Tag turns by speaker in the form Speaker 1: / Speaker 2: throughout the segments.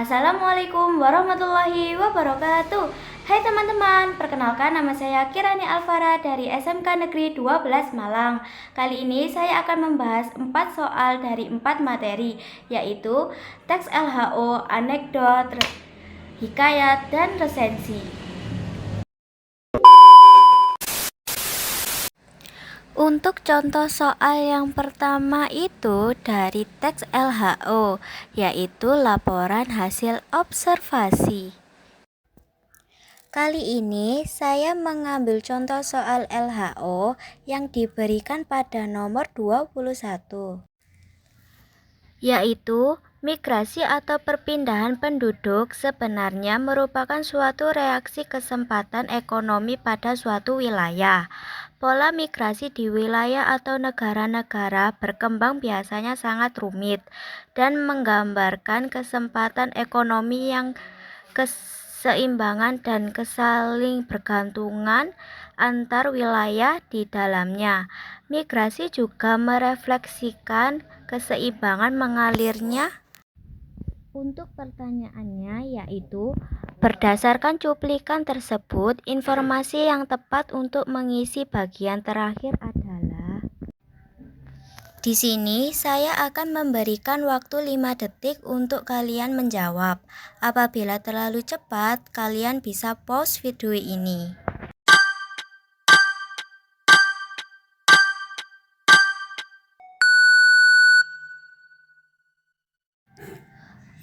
Speaker 1: Assalamualaikum warahmatullahi wabarakatuh. Hai teman-teman, perkenalkan nama saya Kirani Alvara dari SMK Negeri 12 Malang. Kali ini saya akan membahas 4 soal dari 4 materi, yaitu teks LHO, anekdot, hikayat, dan resensi. Untuk contoh soal yang pertama itu dari teks LHO, yaitu laporan hasil observasi. Kali ini saya mengambil contoh soal LHO yang diberikan pada nomor 21, yaitu migrasi atau perpindahan penduduk sebenarnya merupakan suatu reaksi kesempatan ekonomi pada suatu wilayah. Pola migrasi di wilayah atau negara-negara berkembang biasanya sangat rumit dan menggambarkan kesempatan ekonomi yang keseimbangan dan kesaling bergantungan antar wilayah di dalamnya. Migrasi juga merefleksikan keseimbangan mengalirnya. Untuk pertanyaannya yaitu, berdasarkan cuplikan tersebut, informasi yang tepat untuk mengisi bagian terakhir adalah. Di sini saya akan memberikan waktu 5 detik untuk kalian menjawab. Apabila terlalu cepat, kalian bisa pause video ini.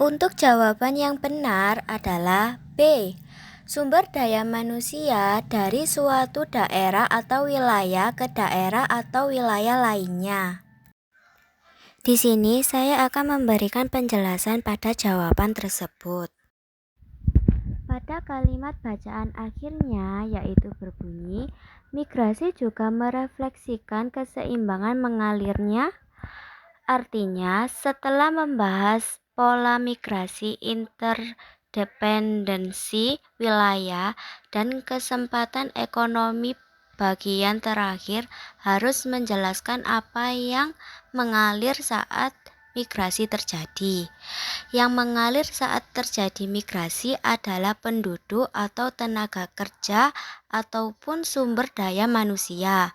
Speaker 1: Untuk jawaban yang benar adalah B. Sumber daya manusia dari suatu daerah atau wilayah ke daerah atau wilayah lainnya. Di sini saya akan memberikan penjelasan pada jawaban tersebut. Pada kalimat bacaan akhirnya yaitu berbunyi, migrasi juga merefleksikan keseimbangan mengalirnya. Artinya, setelah membahas pola migrasi, interdependensi wilayah, dan kesempatan ekonomi, bagian terakhir harus menjelaskan apa yang mengalir saat migrasi terjadi. Yang mengalir saat terjadi migrasi adalah penduduk atau tenaga kerja ataupun sumber daya manusia.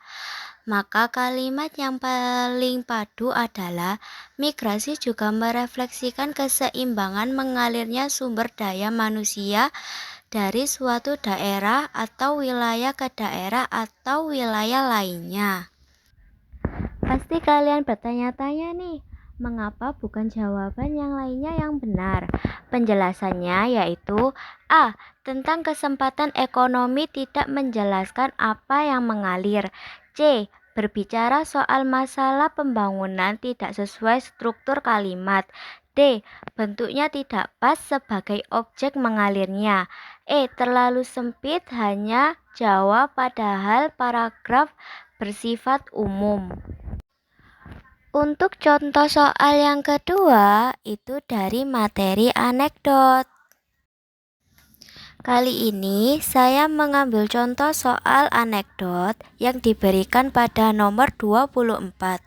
Speaker 1: Maka kalimat yang paling padu adalah migrasi juga merefleksikan keseimbangan mengalirnya sumber daya manusia dari suatu daerah atau wilayah ke daerah atau wilayah lainnya. Pasti kalian bertanya-tanya nih, mengapa bukan jawaban yang lainnya yang benar? Penjelasannya yaitu A. Tentang kesempatan ekonomi tidak menjelaskan apa yang mengalir. C. Berbicara soal masalah pembangunan tidak sesuai struktur kalimat. D. Bentuknya tidak pas sebagai objek mengalirnya. E. Terlalu sempit, hanya jawab padahal paragraf bersifat umum. Untuk contoh soal yang kedua itu dari materi anekdot. Kali ini saya mengambil contoh soal anekdot yang diberikan pada nomor 24,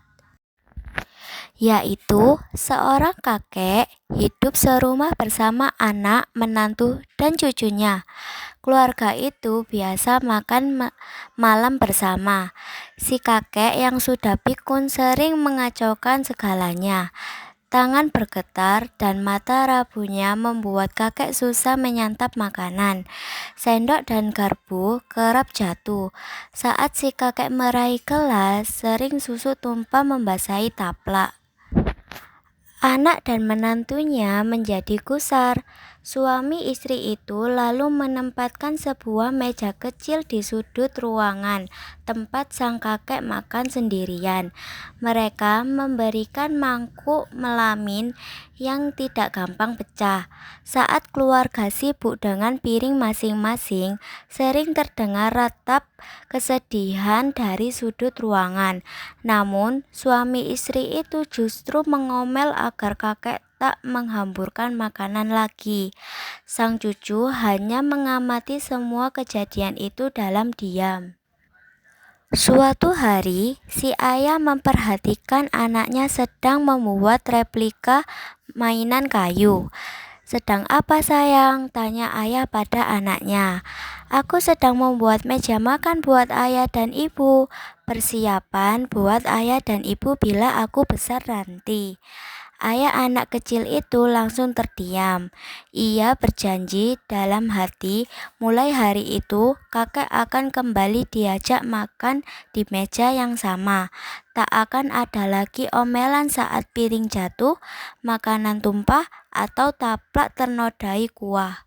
Speaker 1: yaitu seorang kakek hidup serumah bersama anak, menantu, dan cucunya. Keluarga itu biasa makan malam bersama. Si kakek yang sudah pikun sering mengacaukan segalanya. Tangan bergetar dan mata rapunya membuat kakek susah menyantap makanan. Sendok dan garpu kerap jatuh. Saat si kakek meraih gelas, sering susu tumpah membasahi taplak. Anak dan menantunya menjadi gusar. Suami istri itu lalu menempatkan sebuah meja kecil di sudut ruangan tempat sang kakek makan sendirian. Mereka memberikan mangkuk melamin yang tidak gampang pecah. Saat keluarga sibuk dengan piring masing-masing, sering terdengar ratap kesedihan dari sudut ruangan. Namun, suami istri itu justru mengomel agar kakek tak menghamburkan makanan lagi. Sang cucu hanya mengamati semua kejadian itu dalam diam. Suatu hari, si ayah memperhatikan anaknya sedang membuat replika mainan kayu. "Sedang apa sayang?" tanya ayah pada anaknya. "Aku sedang membuat meja makan buat ayah dan ibu. Persiapan buat ayah dan ibu bila aku besar nanti." Ayah anak kecil itu langsung terdiam. Ia berjanji dalam hati, mulai hari itu kakek akan kembali diajak makan di meja yang sama. Tak akan ada lagi omelan saat piring jatuh, makanan tumpah, atau taplak ternodai kuah.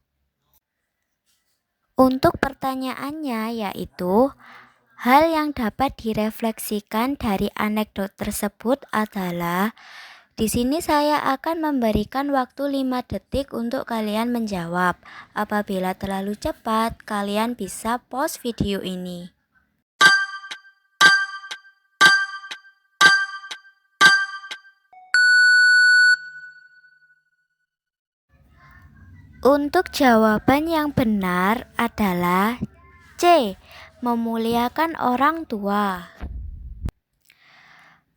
Speaker 1: Untuk pertanyaannya yaitu, hal yang dapat direfleksikan dari anekdot tersebut adalah, di sini saya akan memberikan waktu 5 detik untuk kalian menjawab. Apabila terlalu cepat, kalian bisa pause video ini. Untuk jawaban yang benar adalah C. Memuliakan orang tua.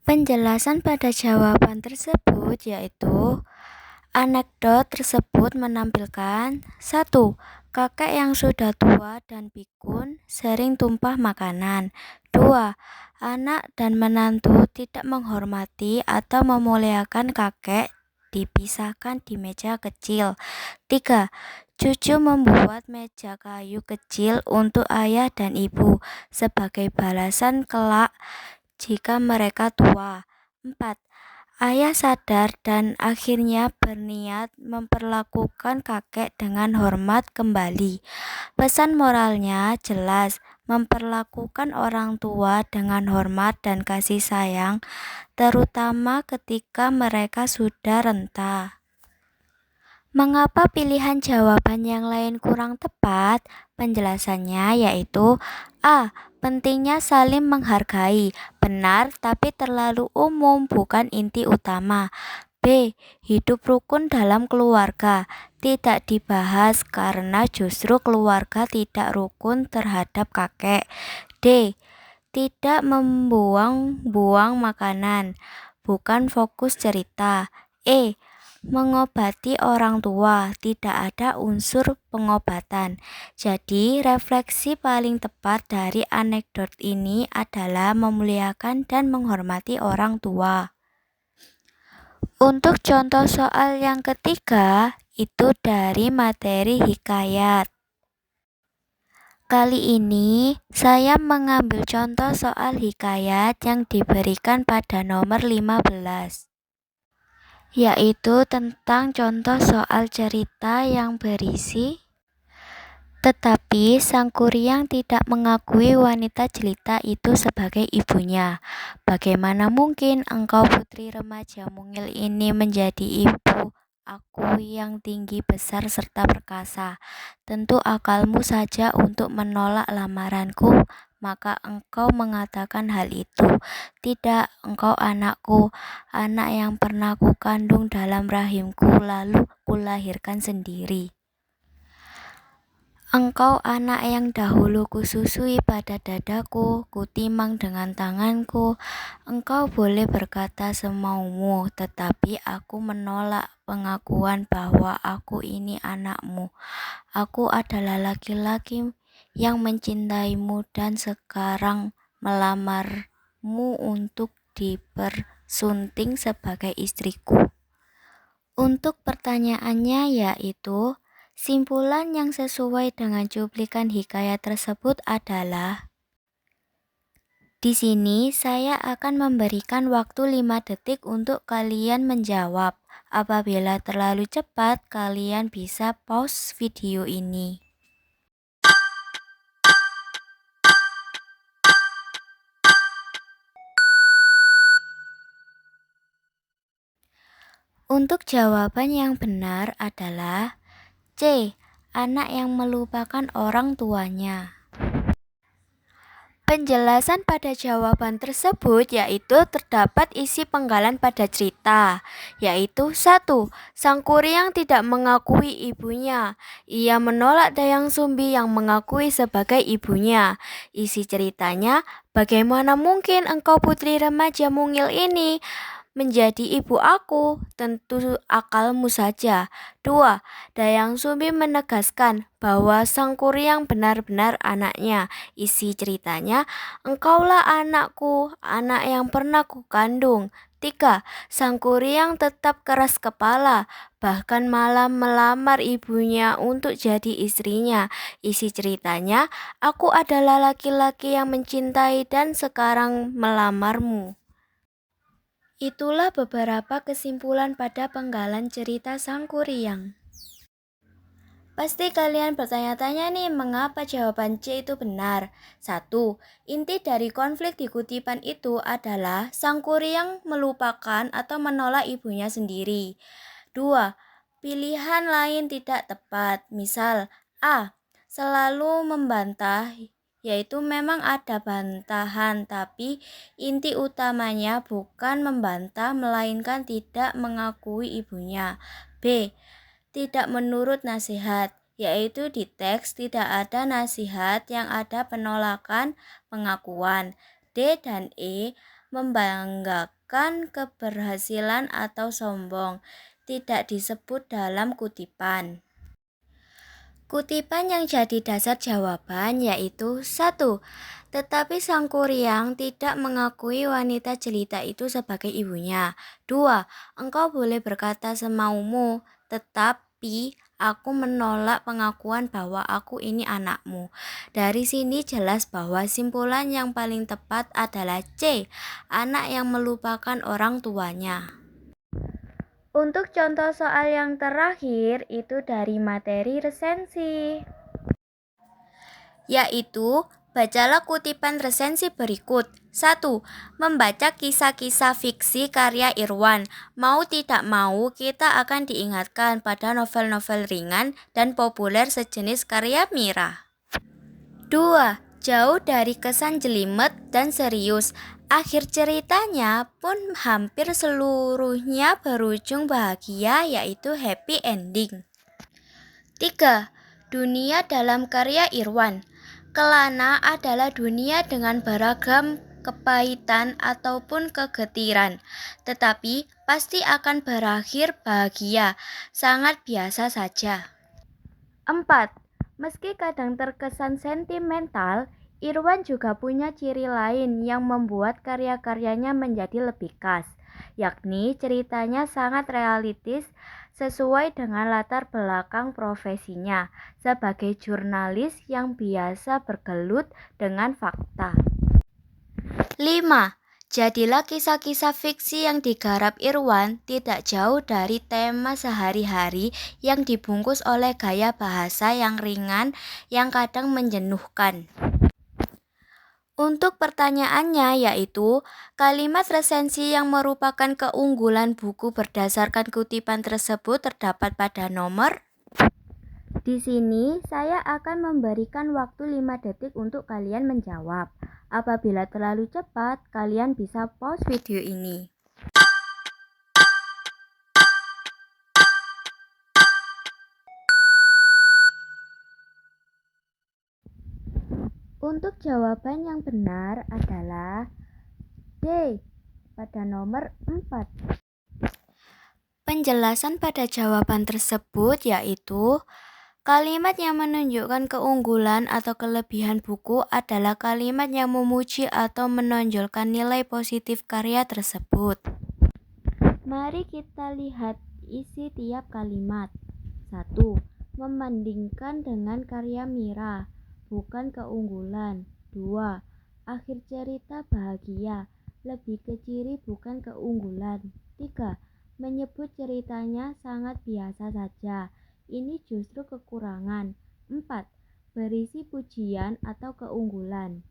Speaker 1: Penjelasan pada jawaban tersebut yaitu, anekdot tersebut menampilkan 1. Kakek yang sudah tua dan pikun sering tumpah makanan. 2. Anak dan menantu tidak menghormati atau memuliakan kakek dipisahkan di meja kecil. 3. Cucu membuat meja kayu kecil untuk ayah dan ibu sebagai balasan kelak jika mereka tua. 4. Ayah sadar dan akhirnya berniat memperlakukan kakek dengan hormat kembali. Pesan moralnya jelas, memperlakukan orang tua dengan hormat dan kasih sayang, terutama ketika mereka sudah renta. Mengapa pilihan jawaban yang lain kurang tepat? Penjelasannya yaitu A. Pentingnya saling menghargai, benar tapi terlalu umum, bukan inti utama. B. Hidup rukun dalam keluarga, tidak dibahas karena justru keluarga tidak rukun terhadap kakek. D. Tidak membuang-buang makanan, bukan fokus cerita. E. Mengobati orang tua, tidak ada unsur pengobatan. Jadi, refleksi paling tepat dari anekdot ini adalah memuliakan dan menghormati orang tua. Untuk contoh soal yang ketiga, itu dari materi hikayat. Kali ini, saya mengambil contoh soal hikayat yang diberikan pada nomor 15. Yaitu tentang contoh soal cerita yang berisi, tetapi sang kuryang tidak mengakui wanita jelita itu sebagai ibunya. Bagaimana mungkin engkau putri remaja mungil ini menjadi ibu aku yang tinggi besar serta perkasa? Tentu akalmu saja untuk menolak lamaranku, maka engkau mengatakan hal itu. Tidak, engkau anakku, anak yang pernah kukandung dalam rahimku lalu kulahirkan sendiri. Engkau anak yang dahulu kususui pada dadaku, kutimang dengan tanganku. Engkau boleh berkata semaumu, tetapi aku menolak pengakuan bahwa aku ini anakmu. Aku adalah laki-laki yang mencintaimu dan sekarang melamarmu untuk dipersunting sebagai istriku. Untuk pertanyaannya yaitu, simpulan yang sesuai dengan cuplikan hikayat tersebut adalah, di sini saya akan memberikan waktu 5 detik untuk kalian menjawab. Apabila terlalu cepat, kalian bisa pause video ini. Untuk jawaban yang benar adalah C. Anak yang melupakan orang tuanya. Penjelasan pada jawaban tersebut yaitu terdapat isi penggalan pada cerita, yaitu 1. Sang kuryang tidak mengakui ibunya. Ia menolak Dayang Sumbi yang mengakui sebagai ibunya. Isi ceritanya, bagaimana mungkin engkau putri remaja mungil ini menjadi ibu aku, tentu akalmu saja. 2. Dayang Sumbi menegaskan bahwa Sang Kuryang benar-benar anaknya. Isi ceritanya, engkaulah anakku, anak yang pernah kukandung. 3. Sang Kuryang tetap keras kepala, bahkan malah melamar ibunya untuk jadi istrinya. Isi ceritanya, aku adalah laki-laki yang mencintai dan sekarang melamarmu. Itulah beberapa kesimpulan pada penggalan cerita Sang Kuryang. Pasti kalian bertanya-tanya nih, mengapa jawaban C itu benar? 1. Inti dari konflik di kutipan itu adalah Sang Kuryang melupakan atau menolak ibunya sendiri. 2. Pilihan lain tidak tepat. Misal, A. Selalu membantah, yaitu memang ada bantahan, tapi inti utamanya bukan membantah, melainkan tidak mengakui ibunya. B. Tidak menurut nasihat, yaitu di teks tidak ada nasihat, yang ada penolakan pengakuan. D dan E. Membanggakan keberhasilan atau sombong, tidak disebut dalam kutipan. Kutipan yang jadi dasar jawaban yaitu 1. Tetapi Sang Kuryang tidak mengakui wanita jelita itu sebagai ibunya. 2. Engkau boleh berkata semaumu, tetapi aku menolak pengakuan bahwa aku ini anakmu. Dari sini jelas bahwa simpulan yang paling tepat adalah C. Anak yang melupakan orang tuanya. Untuk contoh soal yang terakhir itu dari materi resensi, yaitu bacalah kutipan resensi berikut. 1. Membaca kisah-kisah fiksi karya Irwan. Mau tidak mau kita akan diingatkan pada novel-novel ringan dan populer sejenis karya Mira. 2. Jauh dari kesan jelimet dan serius. Akhir ceritanya pun hampir seluruhnya berujung bahagia, yaitu happy ending. 3. Dunia dalam karya Irwan. Kelana adalah dunia dengan beragam kepahitan ataupun kegetiran, tetapi pasti akan berakhir bahagia, sangat biasa saja. 4. Meski kadang terkesan sentimental, Irwan juga punya ciri lain yang membuat karya-karyanya menjadi lebih khas, yakni ceritanya sangat realistis sesuai dengan latar belakang profesinya sebagai jurnalis yang biasa bergelut dengan fakta. 5. Jadilah kisah-kisah fiksi yang digarap Irwan tidak jauh dari tema sehari-hari yang dibungkus oleh gaya bahasa yang ringan yang kadang menjenuhkan. Untuk pertanyaannya yaitu, kalimat resensi yang merupakan keunggulan buku berdasarkan kutipan tersebut terdapat pada nomor. Di sini saya akan memberikan waktu 5 detik untuk kalian menjawab. Apabila terlalu cepat, kalian bisa pause video ini. Untuk jawaban yang benar adalah D pada nomor 4. Penjelasan pada jawaban tersebut yaitu, kalimat yang menunjukkan keunggulan atau kelebihan buku adalah kalimat yang memuji atau menonjolkan nilai positif karya tersebut. Mari kita lihat isi tiap kalimat. 1. Membandingkan dengan karya Mira, bukan keunggulan. 2. Akhir cerita bahagia, lebih ke ciri bukan keunggulan. 3. Menyebut ceritanya sangat biasa saja, ini justru kekurangan. 4. Berisi pujian atau keunggulan.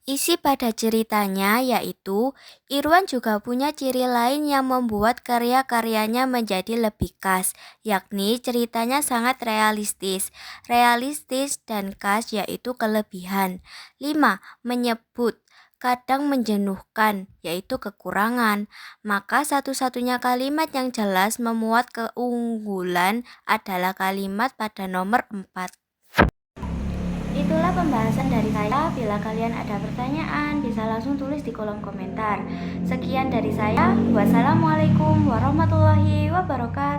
Speaker 1: Isi pada ceritanya yaitu, Irwan juga punya ciri lain yang membuat karya-karyanya menjadi lebih khas, yakni ceritanya sangat realistis. Realistis dan khas yaitu kelebihan. 5. Menyebut, kadang menjenuhkan, yaitu kekurangan. Maka satu-satunya kalimat yang jelas memuat keunggulan adalah kalimat pada nomor 4. itulah pembahasan dari saya. Bila kalian ada pertanyaan, bisa langsung tulis di kolom komentar. Sekian dari saya. Wassalamualaikum warahmatullahi wabarakatuh.